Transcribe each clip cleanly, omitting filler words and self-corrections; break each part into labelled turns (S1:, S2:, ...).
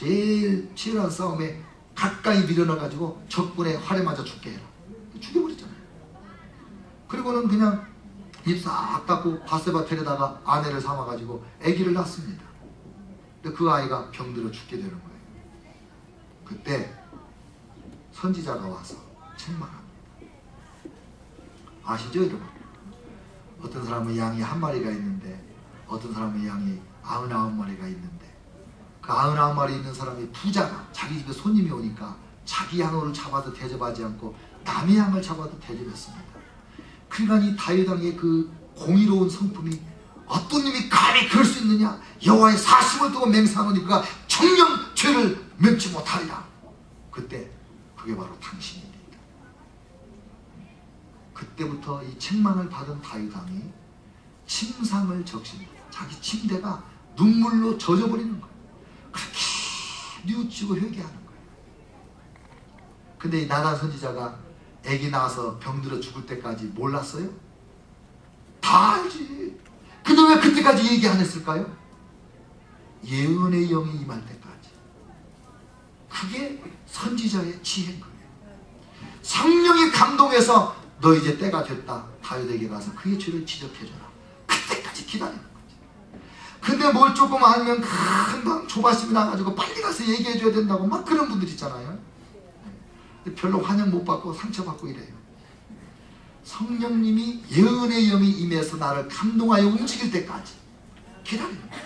S1: 제일 치열한 싸움에 가까이 밀어넣어가지고 적군의 활에 맞아 죽게 해라. 죽여버렸잖아요. 그리고는 그냥 입 싹 닫고 바세바 데려다가 아내를 삼아가지고 아기를 낳습니다. 근데 그 아이가 병들어 죽게 되는 거예요. 그때 선지자가 와서 책망합니다. 아시죠 여러분? 어떤 사람은 양이 1마리가 있는데 어떤 사람은 양이 99마리가 있는데 그 99마리 있는 사람이 부자가 자기 집에 손님이 오니까 자기 양을 잡아도 대접하지 않고 남의 양을 잡아도 대접했습니다. 그러니까 이 다윗 왕의 그 공의로운 성품이 어떤 놈이 감히 그럴 수 있느냐? 여호와의 사심을 두고 맹세하노니 그가 정령 죄를 면치 못하리라. 그때 그게 바로 당신입니다. 그때부터 이 책망을 받은 다윗 왕이 침상을 적십니다. 자기 침대가 눈물로 젖어버리는 거예요. 그렇게 뉘우치고 회개하는 거예요. 근데 이 나단 선지자가 아기 낳아서 병들어 죽을 때까지 몰랐어요? 다 알지. 근데 왜 그때까지 얘기 안 했을까요? 예언의 영이 임할 때까지. 그게 선지자의 지혜인 거예요. 성령이 감동해서 너 이제 때가 됐다. 다윗에게 가서 그의 죄를 지적해줘라. 그때까지 기다리는 거지. 근데 뭘 조금 알면 금방 조바심이 나가지고 빨리 가서 얘기해줘야 된다고 막 그런 분들 있잖아요. 별로 환영 못 받고 상처받고 이래요. 성령님이 예언의 영이 임해서 나를 감동하여 움직일 때까지 기다리는 거예요.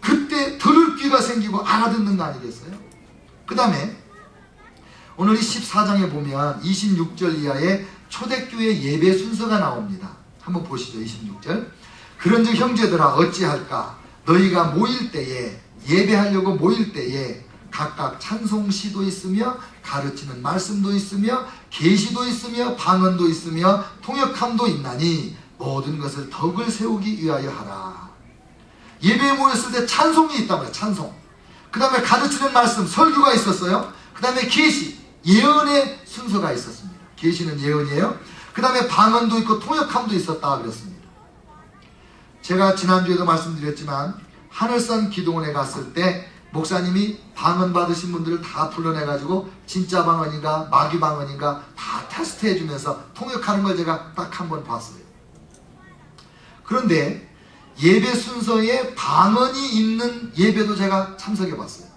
S1: 그때 들을 귀가 생기고 알아듣는 거 아니겠어요? 그 다음에 오늘 이 14장에 보면 26절 이하에 초대교회 예배 순서가 나옵니다. 한번 보시죠. 26절. 그런즉 형제들아 어찌할까? 너희가 모일 때에 예배하려고 모일 때에 각각 찬송시도 있으며 가르치는 말씀도 있으며 계시도 있으며 방언도 있으며 통역함도 있나니 모든 것을 덕을 세우기 위하여 하라. 예배에 모였을 때 찬송이 있단 말이에요. 찬송. 그 다음에 가르치는 말씀, 설교가 있었어요. 그 다음에 계시, 예언의 순서가 있었습니다. 계시는 예언이에요. 그 다음에 방언도 있고 통역함도 있었다 그랬습니다. 제가 지난주에도 말씀드렸지만 하늘산 기도원에 갔을 때 목사님이 방언 받으신 분들을 다 불러내가지고 진짜 방언인가 마귀 방언인가 다 테스트해 주면서 통역하는 걸 제가 딱 한 번 봤어요. 그런데 예배 순서에 방언이 있는 예배도 제가 참석해 봤어요.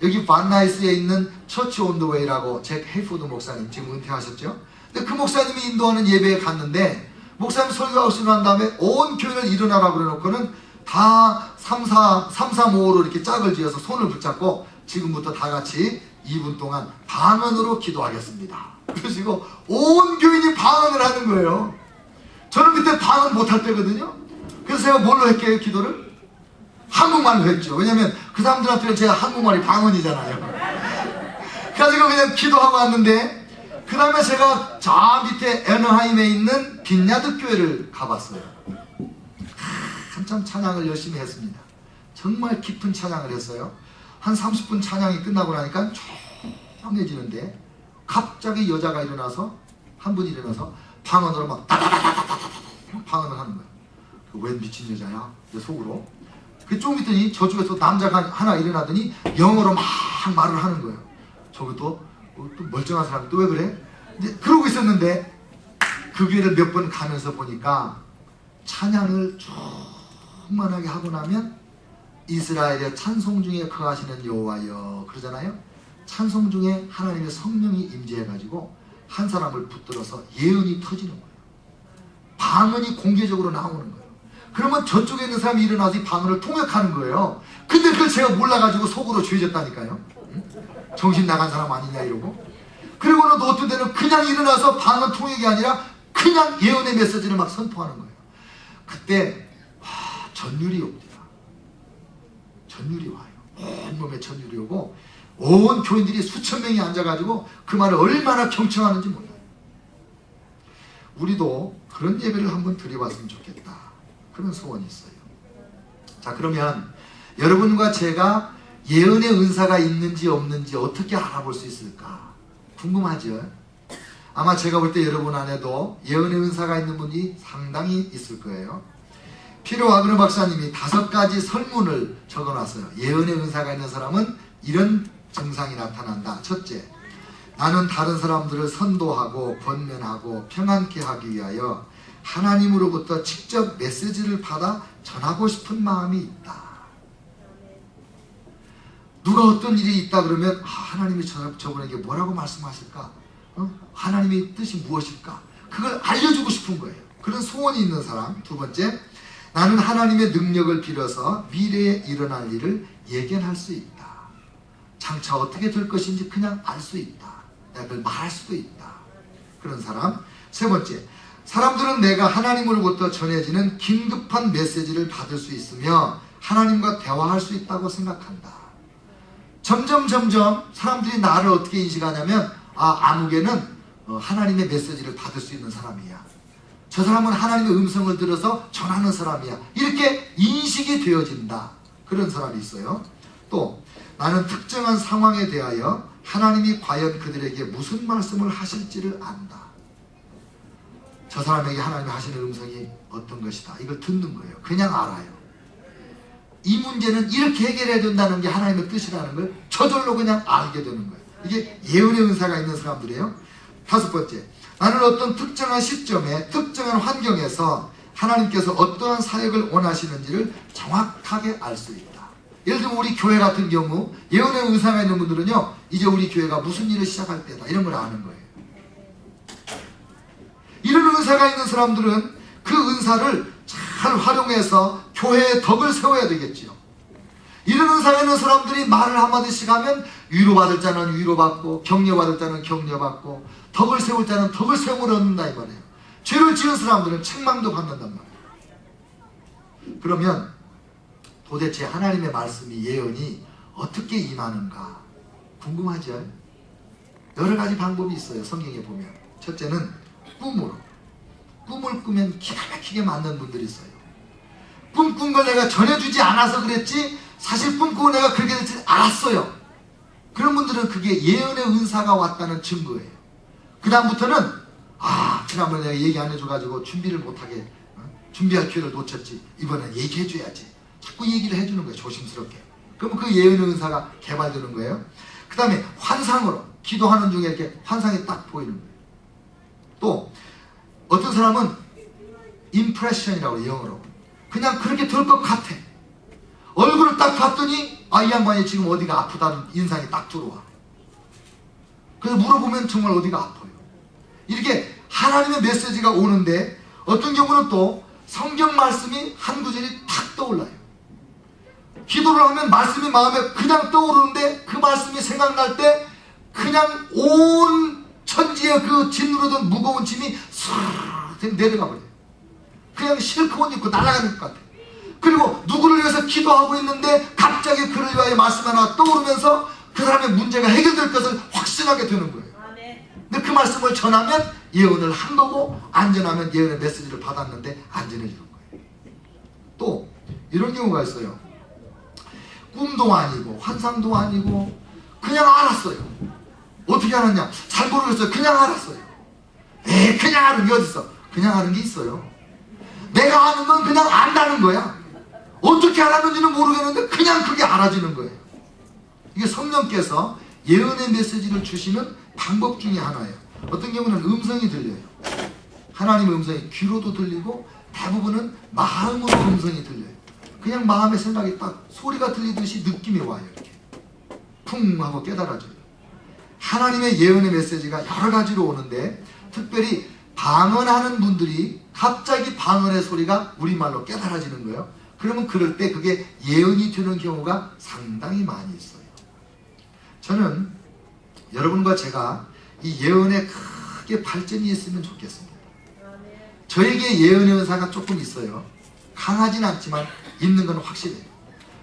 S1: 여기 반나이스에 있는 처치 온 더 웨이라고 잭 헤이포드 목사님 지금 은퇴하셨죠? 근데 그 목사님이 인도하는 예배에 갔는데 목사님 설교하고 난 다음에 온 교회를 일어나라 그래놓고는 다 3-3-5로 이렇게 짝을 지어서 손을 붙잡고 지금부터 다 같이 2분 동안 방언으로 기도하겠습니다. 그러시고 온 교인이 방언을 하는 거예요. 저는 그때 방언 못할 때거든요. 그래서 제가 뭘로 했게요? 기도를? 한국말로 했죠. 왜냐면 그 사람들한테는 제가 한국말이 방언이잖아요. 그래가지고 그냥 기도하고 왔는데 그 다음에 제가 저 밑에 애너하임에 있는 빈야드 교회를 가봤어요. 한참 찬양을 열심히 했습니다. 정말 깊은 찬양을 했어요. 한 30분 찬양이 끝나고 나니까 조용해지는데 갑자기 여자가 일어나서 한 분이 일어나서 방언으로 막 다다다다다다 방언을 하는 거예요. 웬 미친 여자야? 속으로. 좀 있더니 저쪽에서 남자가 하나 일어나더니 영어로 막 말을 하는 거예요. 저기 또 멀쩡한 사람이 또 왜 그래? 이제 그러고 있었는데 그 교회를 몇 번 가면서 보니까 찬양을 충만하게 하고 나면 이스라엘의 찬송 중에 거하시는 여호와여 그러잖아요. 찬송 중에 하나님의 성령이 임재해가지고 한 사람을 붙들어서 예언이 터지는 거예요. 방언이 공개적으로 나오는 거예요. 그러면 저쪽에 있는 사람이 일어나서 이 방언을 통역하는 거예요. 근데 그걸 제가 몰라가지고 속으로 죄졌다니까요. 응? 정신 나간 사람 아니냐 이러고. 그리고는 또 어떤 때는 그냥 일어나서 방언 통역이 아니라 그냥 예언의 메시지를 막 선포하는 거예요. 그때 전율이 옵니다. 전율이 와요. 온몸에 전율이 오고 온 교인들이 수천 명이 앉아가지고 그 말을 얼마나 경청하는지 몰라요. 우리도 그런 예배를 한번 드려봤으면 좋겠다. 그런 소원이 있어요. 자, 그러면 여러분과 제가 예언의 은사가 있는지 없는지 어떻게 알아볼 수 있을까? 궁금하죠? 아마 제가 볼 때 여러분 안에도 예언의 은사가 있는 분이 상당히 있을 거예요. 피로 와그너 박사님이 5가지 설문을 적어놨어요. 예언의 은사가 있는 사람은 이런 증상이 나타난다. 첫째, 나는 다른 사람들을 선도하고 권면하고 평안케 하기 위하여 하나님으로부터 직접 메시지를 받아 전하고 싶은 마음이 있다. 누가 어떤 일이 있다 그러면 하나님이 저분에게 뭐라고 말씀하실까? 하나님의 뜻이 무엇일까? 그걸 알려주고 싶은 거예요. 그런 소원이 있는 사람. 두 번째, 나는 하나님의 능력을 빌어서 미래에 일어날 일을 예견할 수 있다. 장차 어떻게 될 것인지 그냥 알 수 있다. 내가 그걸 말할 수도 있다. 그런 사람. 세 번째, 사람들은 내가 하나님으로부터 전해지는 긴급한 메시지를 받을 수 있으며 하나님과 대화할 수 있다고 생각한다. 점점 사람들이 나를 어떻게 인식하냐면 아무개는 하나님의 메시지를 받을 수 있는 사람이야. 저 사람은 하나님의 음성을 들어서 전하는 사람이야. 이렇게 인식이 되어진다. 그런 사람이 있어요. 또 나는 특정한 상황에 대하여 하나님이 과연 그들에게 무슨 말씀을 하실지를 안다. 저 사람에게 하나님이 하시는 음성이 어떤 것이다. 이걸 듣는 거예요. 그냥 알아요. 이 문제는 이렇게 해결해야 된다는 게 하나님의 뜻이라는 걸 저절로 그냥 알게 되는 거예요. 이게 예언의 은사가 있는 사람들이에요. 5번째, 나는 어떤 특정한 시점에 특정한 환경에서 하나님께서 어떠한 사역을 원하시는지를 정확하게 알 수 있다. 예를 들면 우리 교회 같은 경우 예언의 은사가 있는 분들은요, 이제 우리 교회가 무슨 일을 시작할 때다 이런 걸 아는 거예요. 이런 은사가 있는 사람들은 그 은사를 잘 활용해서 교회의 덕을 세워야 되겠지요. 이런 은사가 있는 사람들이 말을 한마디씩 하면 위로받을 자는 위로받고 격려받을 자는 격려받고 덕을 세울 자는 덕을 세움을 얻는다 이 말이에요. 죄를 지은 사람들은 책망도 받는단 말이에요. 그러면 도대체 하나님의 말씀이 예언이 어떻게 임하는가 궁금하죠? 여러 가지 방법이 있어요. 성경에 보면. 첫째는 꿈으로. 꿈을 꾸면 기가 막히게 맞는 분들이 있어요. 꿈 꾼 걸 내가 전해주지 않아서 그랬지 사실 꿈 꾸고 내가 그렇게 될 줄 알았어요. 그런 분들은 그게 예언의 은사가 왔다는 증거예요. 그 다음부터는 지난번에 내가 얘기 안 해줘가지고 준비를 못하게 준비할 기회를 놓쳤지. 이번엔 얘기해줘야지. 자꾸 얘기를 해주는 거예요. 조심스럽게. 그러면 그 예언의 은사가 개발되는 거예요. 그 다음에 환상으로 기도하는 중에 이렇게 환상이 딱 보이는 거예요. 또 어떤 사람은 임프레션이라고 해요. 영어로. 그냥 그렇게 될 것 같아. 얼굴을 딱 봤더니 이 양반이 지금 어디가 아프다는 인상이 딱 들어와. 그래서 물어보면 정말 어디가 아파요. 이렇게 하나님의 메시지가 오는데 어떤 경우는 또 성경 말씀이 한 구절이 탁 떠올라요. 기도를 하면 말씀이 마음에 그냥 떠오르는데 그 말씀이 생각날 때 그냥 온 천지의 그 짓누르던 무거운 짐이 싹 내려가 버려요. 그냥 실컷 옷 입고 날아가는 것 같아요. 그리고 누구를 위해서 기도하고 있는데 갑자기 그를 위하여 말씀 하나 떠오르면서 그 사람의 문제가 해결될 것을 확신하게 되는 거예요. 근데 그 말씀을 전하면 예언을 한 거고 안 전하면 예언의 메시지를 받았는데 안 전해주는 거예요. 또 이런 경우가 있어요. 꿈도 아니고 환상도 아니고 그냥 알았어요. 어떻게 알았냐? 잘 모르겠어요. 그냥 알았어요. 그냥 아는 게 어딨어? 그냥 아는 게 있어요. 내가 아는 건 그냥 안다는 거야. 어떻게 알았는지는 모르겠는데 그냥 그게 알아지는 거예요. 이게 성령께서 예언의 메시지를 주시는 방법 중에 하나예요. 어떤 경우는 음성이 들려요. 하나님의 음성이 귀로도 들리고 대부분은 마음으로 음성이 들려요. 그냥 마음의 생각이 딱 소리가 들리듯이 느낌이 와요. 이렇게 쿵 하고 깨달아져요. 하나님의 예언의 메시지가 여러 가지로 오는데 특별히 방언하는 분들이 갑자기 방언의 소리가 우리말로 깨달아지는 거예요. 그러면 그럴 때 그게 예언이 되는 경우가 상당히 많이 있어요. 저는 여러분과 제가 이 예언에 크게 발전이 있으면 좋겠습니다. 저에게 예언의 은사가 조금 있어요. 강하진 않지만 있는 건 확실해요.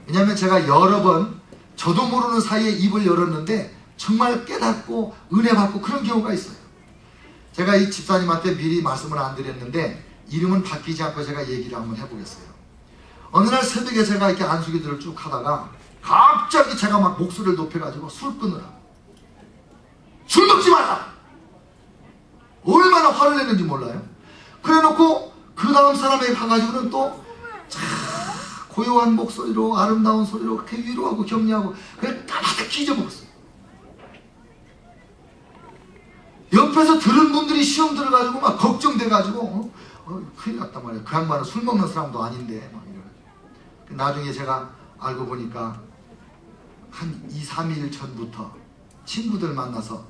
S1: 왜냐하면 제가 여러 번 저도 모르는 사이에 입을 열었는데 정말 깨닫고 은혜 받고 그런 경우가 있어요. 제가 이 집사님한테 미리 말씀을 안 드렸는데 이름은 바뀌지 않고 제가 얘기를 한번 해보겠어요. 어느 날 새벽에 제가 이렇게 안수기도를 쭉 하다가 갑자기 제가 막 목소리를 높여가지고 술 끊으라. 술 먹지 마라! 얼마나 화를 냈는지 몰라요. 그래 놓고 그 다음 사람에게 가가지고는 또 잘 고요한 목소리로 아름다운 소리로 그렇게 위로하고 격려하고 그냥 까마득히 잊어먹었어요. 옆에서 들은 분들이 시험 들어가지고 막 걱정돼가지고 큰일 났단 말이에요. 그 양반은 술 먹는 사람도 아닌데 막 이래. 나중에 제가 알고 보니까 한 2, 3일 전부터 친구들 만나서